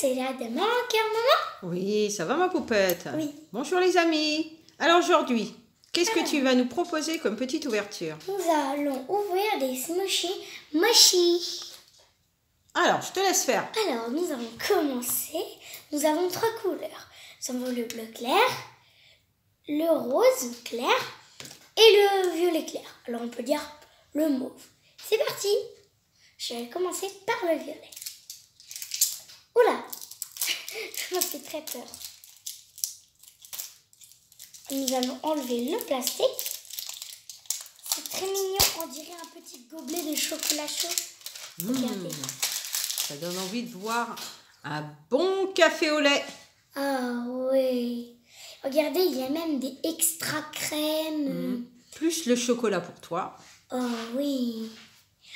c'est la de mon cœur, maman. Oui, ça va ma poupette? Oui. Bonjour les amis. Alors aujourd'hui, qu'est-ce que tu vas nous proposer comme petite ouverture? Nous allons ouvrir des smoushies mochi. Alors, je te laisse faire. Alors, nous allons commencer. Nous avons 3 couleurs. Nous avons le bleu clair, le rose clair et le violet clair. Alors, on peut dire le mauve. C'est parti. Je vais commencer par le violet. Oula, ça me fait très peur. Nous allons enlever le plastique. C'est très mignon, on dirait un petit gobelet de chocolat chaud. Regardez. Ça donne envie de voir un bon café au lait. Ah oui. Regardez, il y a même des extra crèmes. Plus le chocolat pour toi. Oh oui.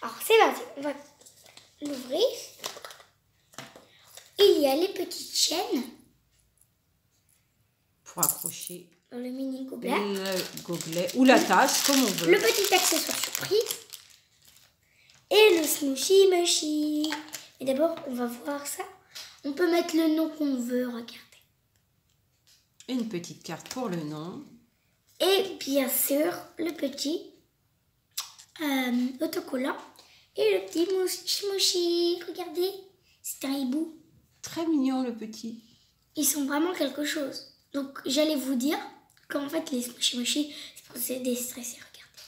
Alors c'est parti, on va l'ouvrir. Il y a les petites chaînes Pour accrocher dans le mini gobelet. le gobelet ou la tasse, comme on veut. Le petit accessoire surprise. Et le smoothie mochi. Et d'abord, on va voir ça. On peut mettre le nom qu'on veut, regardez. Une petite carte pour le nom. Et bien sûr, le petit autocollant. Et le petit mochi. Regardez, c'est un hibou. Très mignon le petit. Ils sont vraiment quelque chose. Donc, j'allais vous dire qu'en fait, les mochi, c'est pour se déstresser. Regardez.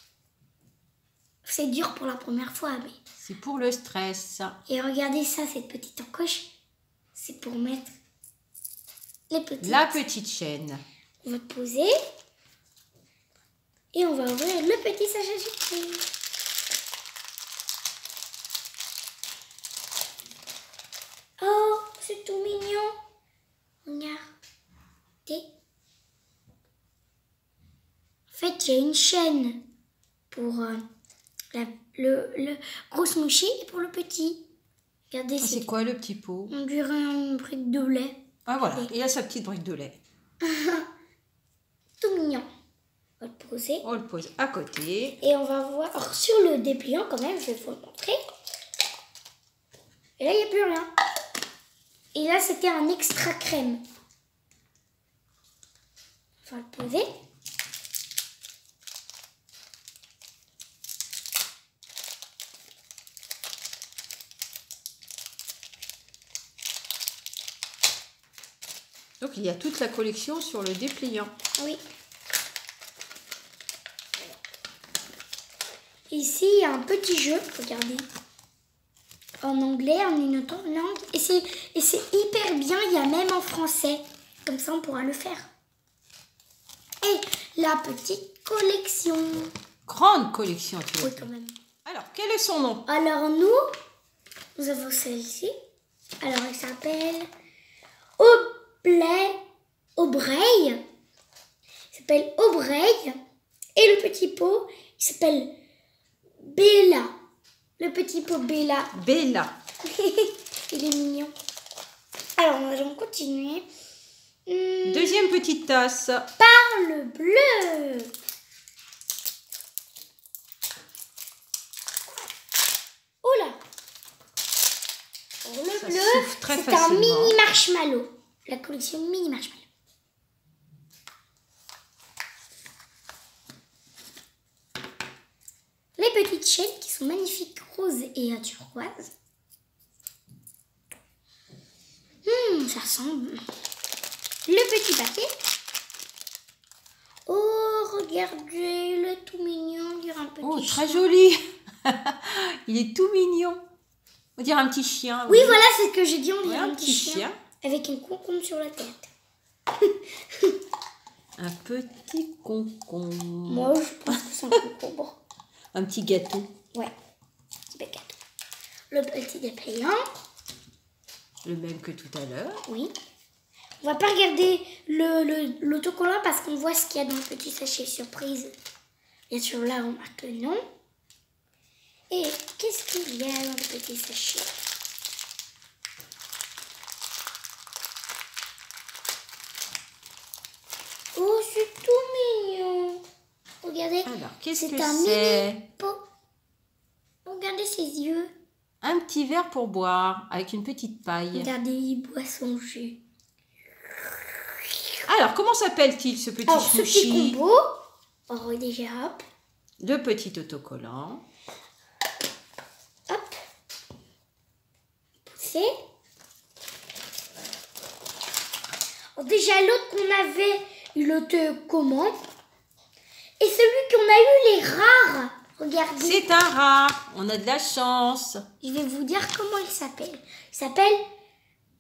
C'est dur pour la première fois, mais... C'est pour le stress. Et regardez ça, cette petite encoche. C'est pour mettre les petites... La petite chaîne. On va poser. Et on va ouvrir le petit sachet surprise. Oh, c'est tout mignon. Regardez. En fait, il y a une chaîne pour le gros smoothie et pour le petit. Regardez, C'est quoi le petit pot? On dirait une brique de lait. Ah voilà, il a sa petite brique de lait. Tout mignon. On va le poser. On le pose à côté. Et on va voir. Alors, sur le dépliant, quand même, je vais vous le montrer. Et là, il n'y a plus rien. Et là, c'était un extra crème. On va le poser. Donc il y a toute la collection sur le dépliant. Oui. Ici, il y a un petit jeu, regardez. En anglais, en une autre langue. Et c'est hyper bien, il y a même en français. Comme ça, on pourra le faire. Et la petite collection. Grande collection, tu vois. Oui, quand même. Alors, quel est son nom? Alors, nous avons celle-ci. Alors, elle s'appelle Aubrey. Il s'appelle Aubrey. Et le petit pot, il s'appelle Bella. Le petit pot Bella. Bella. Il est mignon. Alors, nous allons continuer. Deuxième petite tasse. Par le bleu. Oula. Pour le Ça bleu, souffle très c'est un facilement. mini marshmallow. La collection mini marshmallow. Les petites chaînes qui sont magnifiques, roses et turquoise. Ça ressemble. Le petit paquet. Oh, regardez, le tout mignon, on dirait un petit Oh, chien. très joli. Il est tout mignon. On dirait un petit chien. Oui, voilà, c'est ce que j'ai dit, on dirait Ouais, un petit chien. Avec un concombre sur la tête. Un petit concombre. Moi, je pense que c'est un concombre. Un petit gâteau. Ouais, petit gâteau. Le petit dépliant. Le même que tout à l'heure. Oui. On va pas regarder l'autocollant parce qu'on voit ce qu'il y a dans le petit sachet surprise. Bien sûr, là, on marque le nom. Et qu'est-ce qu'il y a dans le petit sachet? Oh, c'est tout mignon. Regardez. Alors, qu'est-ce que un c'est? mini pot. Regardez ses yeux. Un petit verre pour boire avec une petite paille. Regardez, il boit son jus. Alors, comment s'appelle-t-il ce petit Alors, ce petit smoothie? combo, oh, déjà, hop, Le petit autocollant. hop, poussez. Alors, déjà, l'autre qu'on avait eu l'autre commande. Et celui qu'on a eu les rares. Regardez. C'est un rare. On a de la chance. Je vais vous dire comment il s'appelle. Il s'appelle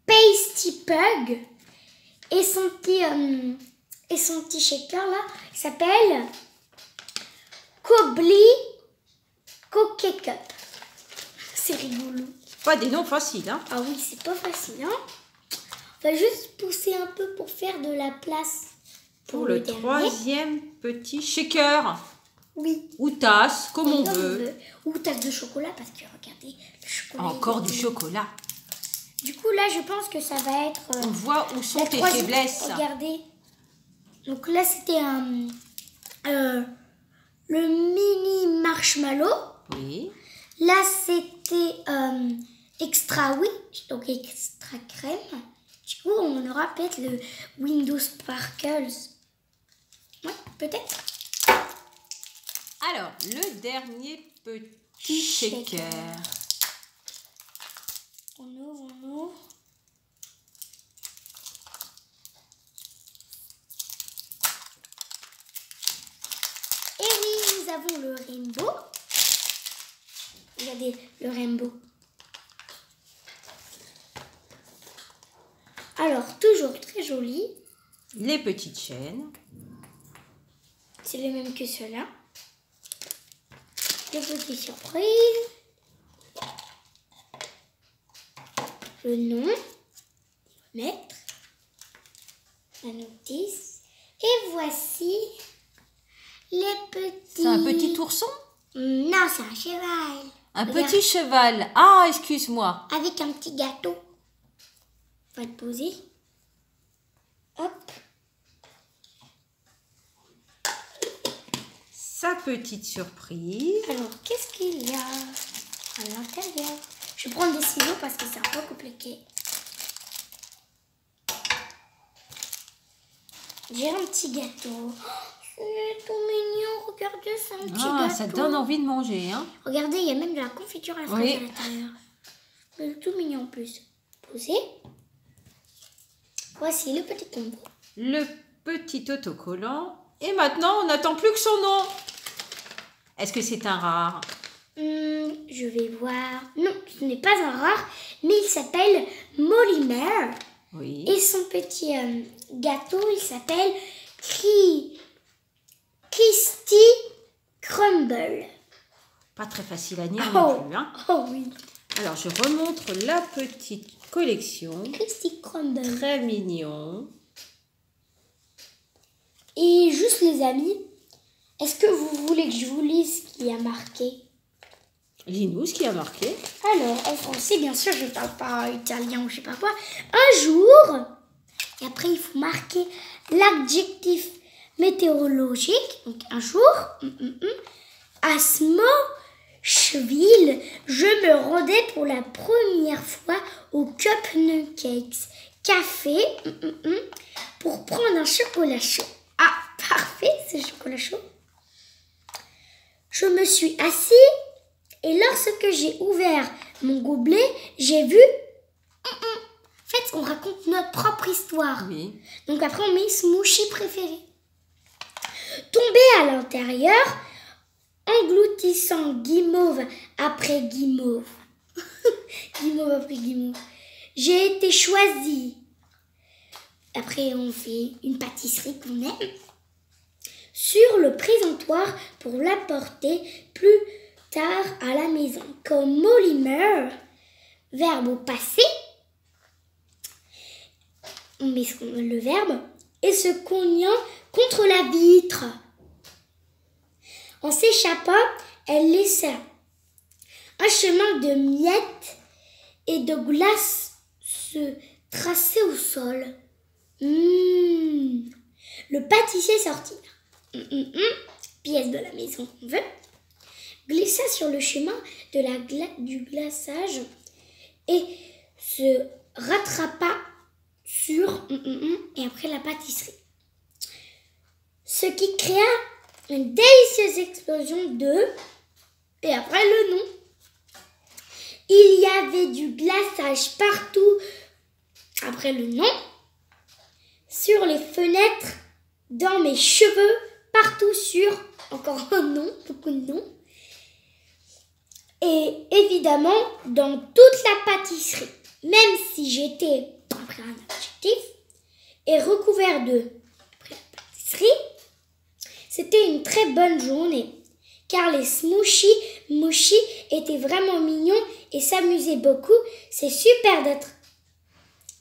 Pasty Pug. Et son petit shaker là, il s'appelle Cobbly Coquet Cup. C'est rigolo. Pas des noms faciles, hein? Ah oui, c'est pas facile, hein. On va juste pousser un peu pour faire de la place Pour le dernier. troisième petit shaker. Oui. Ou tasse, comme on Comme veut. Ou tasse de chocolat, parce que regardez, le chocolat. Encore du est- chocolat. Du coup, là, je pense que ça va être... On voit où sont la tes troisième- faiblesses. Regardez. Donc là, c'était le mini marshmallow. Oui. Là, c'était extra donc extra crème. Du coup, on aura peut-être le Windows Sparkles. Ouais, peut-être. Alors, le dernier petit shaker. On ouvre. Et oui, nous avons le rainbow. Regardez le rainbow. Alors, toujours très joli. Les petites chaînes. C'est le même que ceux-là. Les petites surprises. Le nom. Mettre. La notice. Et voici les petits... C'est un petit ourson? Non, c'est un cheval. Un Regarde. petit cheval. Ah, excuse-moi. Avec un petit gâteau. On va le poser. Hop. Sa petite surprise. Alors, qu'est-ce qu'il y a à l'intérieur? Je vais prendre des ciseaux parce que c'est un peu compliqué. J'ai un petit gâteau. Oh, c'est tout mignon. Regardez, c'est un petit Ah, gâteau. ça donne envie de manger, hein? Regardez, il y a même de la confiture à la fraise Oui. à l'intérieur. C'est tout mignon en plus. Posé. Voici le petit combo. Le petit autocollant. Et maintenant, on n'attend plus que son nom. Est-ce que c'est un rare? Je vais voir. Non, ce n'est pas un rare, mais il s'appelle Molymer. Oui. Et son petit gâteau, il s'appelle Christy Crumble. Pas très facile à lire Oh. non plus, hein? Oh oui, Alors, je remontre la petite collection. Christy Crumble. Très mignon. Et juste les amis, est-ce que vous voulez que je vous lise ce qu'il y a marqué? Lis-nous ce qui a marqué. Alors, en français, bien sûr, je ne parle pas italien ou je sais pas quoi. Un jour, et après il faut marquer l'adjectif météorologique. Donc un jour, à Smoshville, je me rendais pour la première fois au Cupcakes Café pour prendre un chocolat chaud. Ah, parfait, c'est chocolat chaud. Je me suis assis et lorsque j'ai ouvert mon gobelet, j'ai vu... En fait, on raconte notre propre histoire. Oui. Donc après, on met Smoochy préféré. Tombé à l'intérieur, engloutissant guimauve après guimauve. Guimauve après guimauve. J'ai été choisie. Après, on fait une pâtisserie qu'on aime. Sur le présentoir pour l'apporter plus tard à la maison. Comme Molymer, verbe au passé. On met le verbe et se cognant contre la vitre. En s'échappant, elle laissa un chemin de miettes et de glace se tracer au sol. Le pâtissier sortit. Pièce de la maison qu'on veut. Glissa sur le chemin du glaçage et se rattrapa sur et après la pâtisserie. Ce qui créa une délicieuse explosion d'œufs et après le nom. Il y avait du glaçage partout après le nom, sur les fenêtres, dans mes cheveux, partout sur, encore un nom, beaucoup de noms, et évidemment dans toute la pâtisserie, même si j'étais, après un adjectif, et recouvert de, après la pâtisserie, c'était une très bonne journée, car les smoushies étaient vraiment mignons et s'amusaient beaucoup. C'est super d'être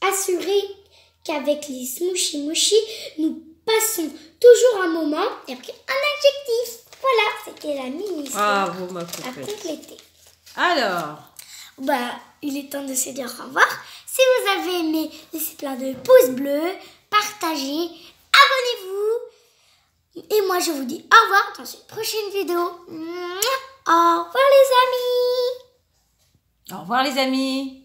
assuré qu'avec les smoushies, nous passons toujours un moment. Et après, un adjectif. Voilà, c'était la mini-histoire Bravo, ma à poupette. compléter. Alors, Il est temps de se dire au revoir. Si vous avez aimé, laissez plein de pouces bleus, partagez, abonnez-vous. Et moi, je vous dis au revoir dans une prochaine vidéo. Au revoir les amis. au revoir les amis.